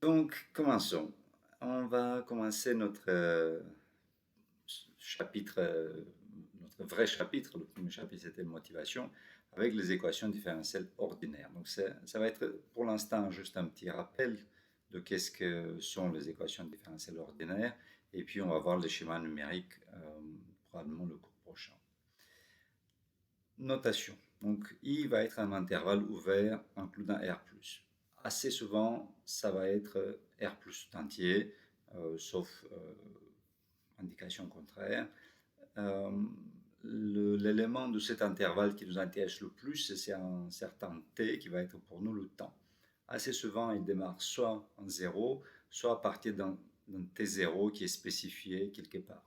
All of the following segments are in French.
Donc, commençons. On va commencer notre chapitre, notre vrai chapitre. Le premier chapitre, c'était motivation, avec les équations différentielles ordinaires. Donc, ça va être pour l'instant juste un petit rappel de qu'est-ce que sont les équations différentielles ordinaires. Et puis, on va voir les schémas numériques probablement le cours prochain. Notation. Donc, I va être un intervalle ouvert incluant R+. Assez souvent, ça va être R plus tout entier, sauf indication contraire. L'élément de cet intervalle qui nous intéresse le plus, c'est un certain t qui va être pour nous le temps. Assez souvent, il démarre soit en 0, soit à partir d'un t0 qui est spécifié quelque part.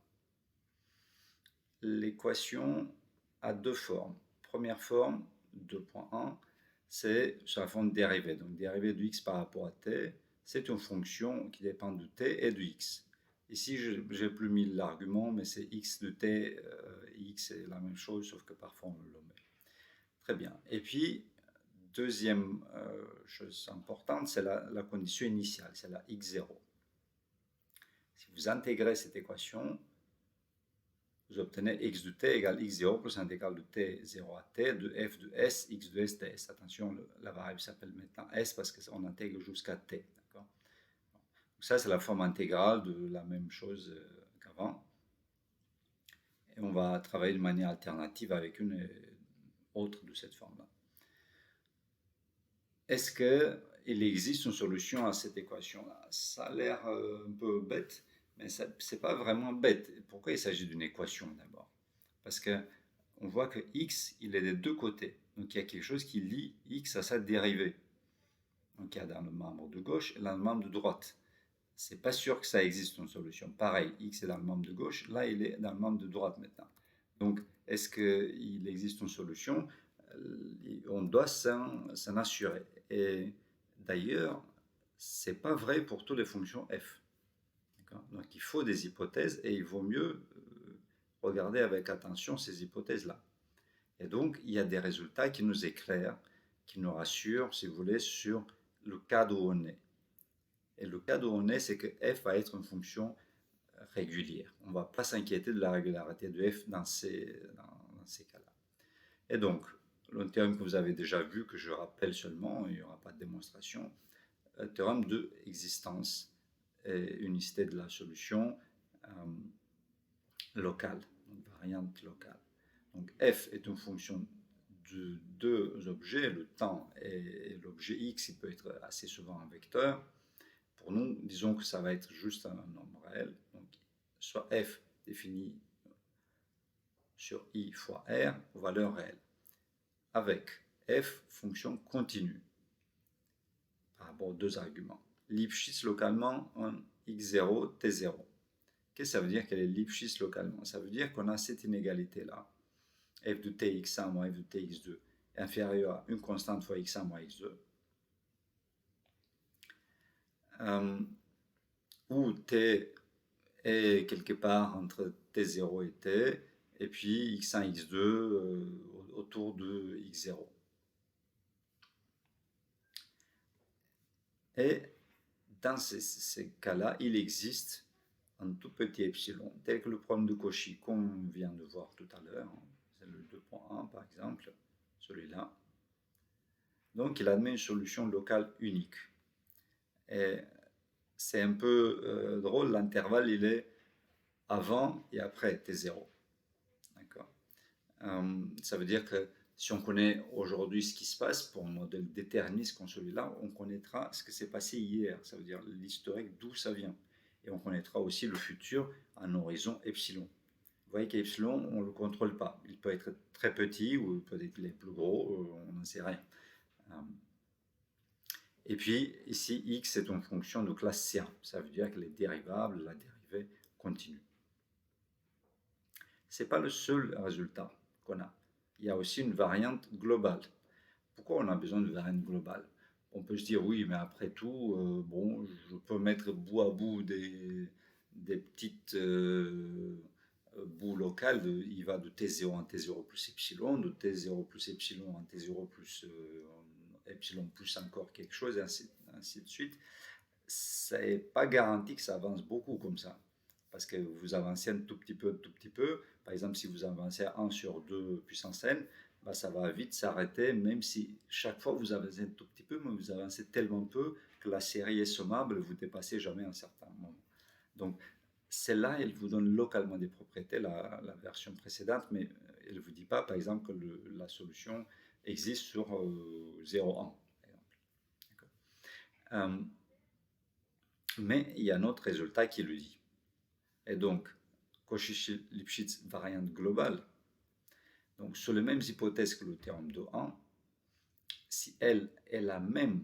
L'équation a deux formes. Première forme, 2.1, c'est sur la forme dérivée. Donc dérivée de x par rapport à t, c'est une fonction qui dépend de t et de x. Ici, je n'ai plus mis l'argument, mais c'est x de t, x est la même chose, sauf que parfois on le met. Très bien. Et puis, deuxième chose importante, c'est la condition initiale, c'est la x0. Si vous intégrez cette équation, vous obtenez x de t égale x0 plus intégral de t0 à t de f de s, x de s, ts. Attention, la variable s'appelle maintenant s parce qu'on intègre jusqu'à t. Donc ça, c'est la forme intégrale de la même chose qu'avant. Et on va travailler de manière alternative avec une autre de cette forme-là. Est-ce qu'il existe une solution à cette équation-là? Ça a l'air un peu bête, mais ce n'est pas vraiment bête. Pourquoi il s'agit d'une équation d'abord? Parce qu'on voit que x, il est des deux côtés. Donc il y a quelque chose qui lie x à sa dérivée. Donc il y a dans le membre de gauche et dans le membre de droite. C'est pas sûr que ça existe une solution. Pareil, x est dans le membre de gauche, là il est dans le membre de droite maintenant. Donc est-ce qu'il existe une solution? On doit s'en assurer. Et d'ailleurs, c'est pas vrai pour toutes les fonctions f. Donc il faut des hypothèses et il vaut mieux regarder avec attention ces hypothèses-là. Et donc, il y a des résultats qui nous éclairent, qui nous rassurent, si vous voulez, sur le cadre où on est. Et le cadre où on est, c'est que f va être une fonction régulière. On ne va pas s'inquiéter de la régularité de f dans ces cas-là. Et donc, le théorème que vous avez déjà vu, que je rappelle seulement, il n'y aura pas de démonstration, théorème de existence et unicité de la solution locale, donc variante locale. Donc f est une fonction de deux objets, le temps et l'objet x, il peut être assez souvent un vecteur. Pour nous, disons que ça va être juste un nombre réel. Donc, soit f défini sur i fois r, valeur réelle, avec f fonction continue par rapport aux deux arguments. Lipschitz localement en x0, t0. Qu'est-ce que ça veut dire qu'elle est Lipschitz localement? Ça veut dire qu'on a cette inégalité-là, f de t x1 moins f de t x2 est inférieur à une constante fois x1 moins x2, où t est quelque part entre t0 et t, et puis x1, x2 autour de x0. Et dans ces cas-là, il existe un tout petit epsilon, tel que le problème de Cauchy qu'on vient de voir tout à l'heure, c'est le 2.1 par exemple, celui-là. Donc il admet une solution locale unique. Et c'est un peu drôle, l'intervalle il est avant et après T0. D'accord. Ça veut dire que si on connaît aujourd'hui ce qui se passe pour un modèle déterministe comme celui-là, on connaîtra ce qui s'est passé hier, ça veut dire l'historique d'où ça vient. Et on connaîtra aussi le futur à un horizon epsilon. Vous voyez qu'epsilon, on ne le contrôle pas. Il peut être très petit ou peut-être il est plus gros, on n'en sait rien. Et puis ici, x est une fonction de classe C1. Ça veut dire qu'elle est dérivable, la dérivée continue. Ce n'est pas le seul résultat qu'on a. Il y a aussi une variante globale. Pourquoi on a besoin de variante globale? On peut se dire, oui, mais après tout, bon, je peux mettre bout à bout des petites bouts locales. Il va de T0 en T0 plus epsilon, de T0 plus epsilon en T0 plus epsilon plus encore quelque chose, et ainsi de suite. c'est pas garanti que ça avance beaucoup comme ça. Parce que vous avancez un tout petit peu, tout petit peu. Par exemple, si vous avancez 1 sur 2 puissance n, bah, ça va vite s'arrêter, même si chaque fois vous avancez un tout petit peu, mais vous avancez tellement peu que la série est sommable, vous dépassez jamais un certain moment. Donc, celle-là, elle vous donne localement des propriétés, la version précédente, mais elle ne vous dit pas, par exemple, que la solution existe sur 0,1. Mais il y a un autre résultat qui le dit. Et donc, Cauchy-Lipschitz variante globale, donc sur les mêmes hypothèses que le théorème de 1, si elle est la même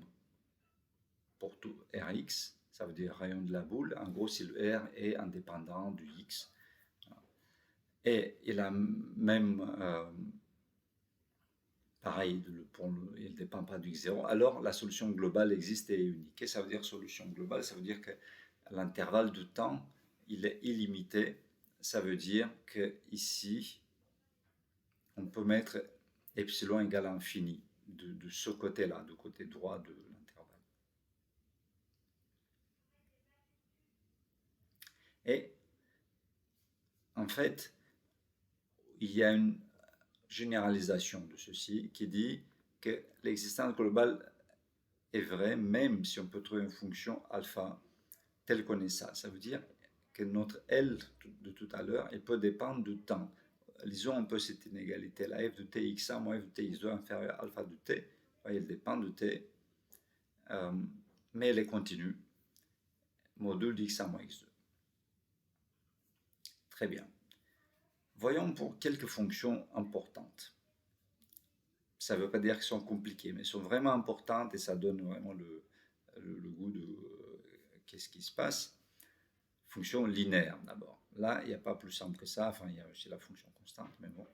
pour tout Rx, ça veut dire rayon de la boule, en gros si le R est indépendant du X, et il a même, pareil, il ne dépend pas du X0, alors la solution globale existe et est unique. Et ça veut dire solution globale, ça veut dire que l'intervalle de temps, il est illimité. Ça veut dire que ici, on peut mettre epsilon égale infini de ce côté-là, du côté droit de l'intervalle. Et en fait, il y a une généralisation de ceci qui dit que l'existence globale est vraie même si on peut trouver une fonction alpha telle qu'on est ça. Ça veut dire que notre L de tout à l'heure, elle peut dépendre du temps. Lisons un peu cette inégalité là, f de tx1 moins f de tx2 inférieur à alpha de t. Elle dépend de t, mais elle est continue, module d'x1 moins x2. Très bien. Voyons pour quelques fonctions importantes. Ça ne veut pas dire qu'elles sont compliquées, mais elles sont vraiment importantes et ça donne vraiment le goût de qu'est-ce qui se passe. Fonction linéaire d'abord. Là, il n'y a pas plus simple que ça. Enfin, il y a aussi la fonction constante, mais bon.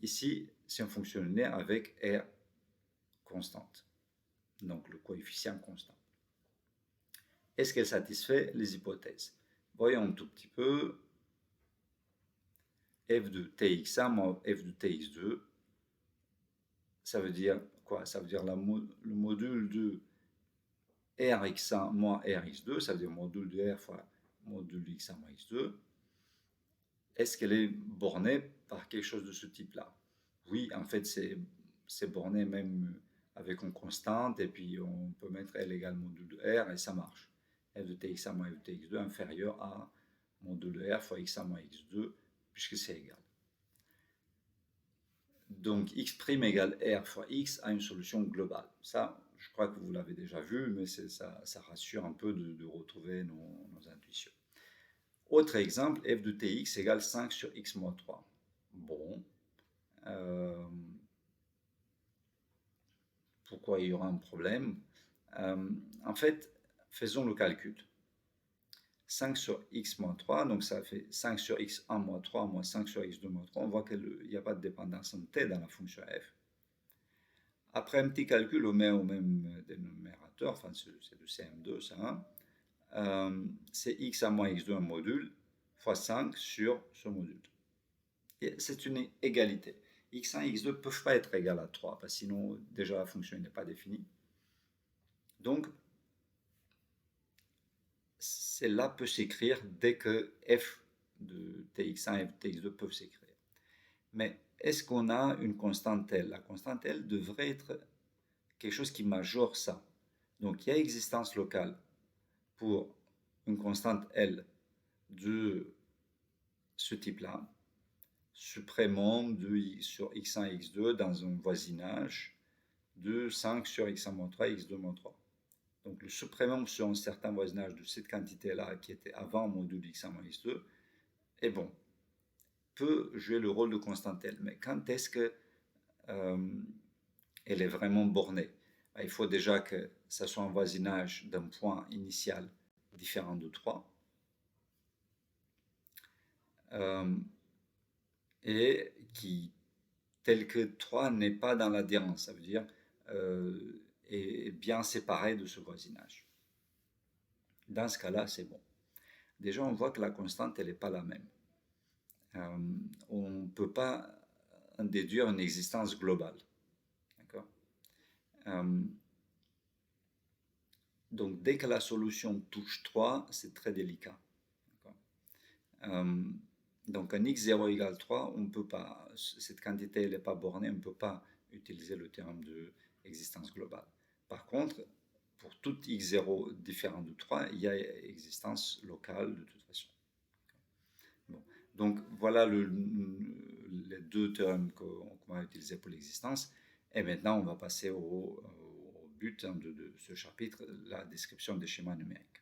Ici, c'est une fonction linéaire avec R constante, donc le coefficient constant. Est-ce qu'elle satisfait les hypothèses? Voyons un tout petit peu. F de tx1 moins f de tx2, ça veut dire quoi? Ça veut dire le module de rx1 moins rx2, ça veut dire module de r fois module de x1 moins x2. Est-ce qu'elle est bornée par quelque chose de ce type-là? Oui, en fait, c'est borné même avec une constante, et puis on peut mettre L égale module de R, et ça marche. F de tx1 moins f de tx2 inférieur à module de R fois x1 moins x2, puisque c'est égal. Donc, x' égale R fois x a une solution globale. Ça, je crois que vous l'avez déjà vu, mais ça rassure un peu de retrouver nos intuitions. Autre exemple, f de tx égale 5 sur x moins 3. Bon. Pourquoi il y aura un problème? En fait, faisons le calcul. 5 sur x moins 3, donc ça fait 5 sur x1 moins 3 moins 5 sur x2 moins 3. On voit qu'il n'y a pas de dépendance en t dans la fonction f. Après un petit calcul, on met au même dénominateur, enfin c'est du CM2 ça, c'est x1 moins x2 un module fois 5 sur ce module. C'est une égalité. x1 et x2 ne peuvent pas être égales à 3, parce que sinon déjà la fonction n'est pas définie. Donc, celle-là peut s'écrire dès que f de tx1 et f de tx2 peuvent s'écrire. Mais est-ce qu'on a une constante L? La constante L devrait être quelque chose qui majore ça. Donc, il y a existence locale pour une constante L de ce type-là, suprêmement de sur x1 et x2 dans un voisinage de 5 sur x1 moins 3 et x2 moins 3. Donc le suprêmum sur un certain voisinage de cette quantité-là qui était avant module x1 moins x2 est bon, peut jouer le rôle de constante L. Mais quand est-ce que elle est vraiment bornée? Il faut déjà que ça soit un voisinage d'un point initial différent de 3. Et qui, tel que 3 n'est pas dans l'adhérence, ça veut dire est bien séparé de ce voisinage. Dans ce cas-là, c'est bon. Déjà, on voit que la constante, elle n'est pas la même. On ne peut pas en déduire une existence globale. D'accord? Donc, dès que la solution touche 3, c'est très délicat. Euh, donc, un x0 égale 3, on peut pas, cette quantité n'est pas bornée, on ne peut pas utiliser le terme de existence globale. Par contre, pour tout x0 différent de 3, il y a existence locale de toute façon. Bon. Donc, voilà les deux termes qu'on va utiliser pour l'existence. Et maintenant, on va passer au but de ce chapitre, la description des schémas numériques.